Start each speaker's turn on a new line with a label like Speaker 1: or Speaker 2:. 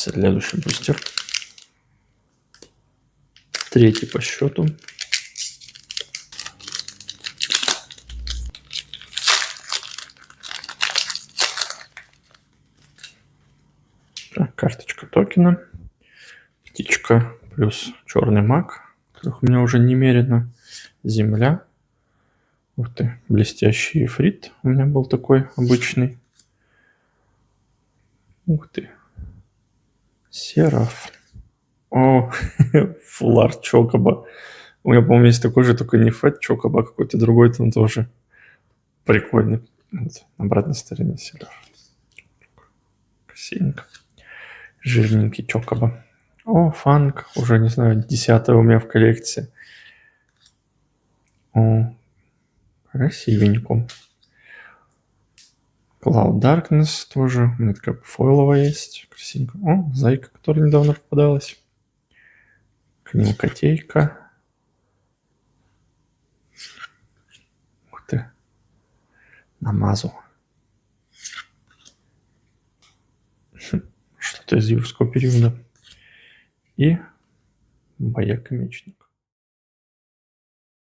Speaker 1: Следующий бустер. Третий по счету. Так, карточка токена. Птичка плюс черный маг, которых у меня уже немерено. Земля. Ух ты, блестящий ифрит. У меня был такой обычный. Ух ты. Сераф. О, фулар Чокоба. У меня, по-моему, есть такой же, только не Фэт Чокоба, а какой-то другой там тоже прикольный. Вот, на обратной стороне Сераф. Красивенько. Жирненький Чокоба. О, фанк. Уже, не знаю, 10-й у меня в коллекции. О, красивенько. Cloud Darkness тоже. У меня такая фойловая есть. Красивенько. О, зайка, которая недавно попадалась. К нему котейка. Ух ты. Намазу. Что-то из юрского периода. И бояк-мечник.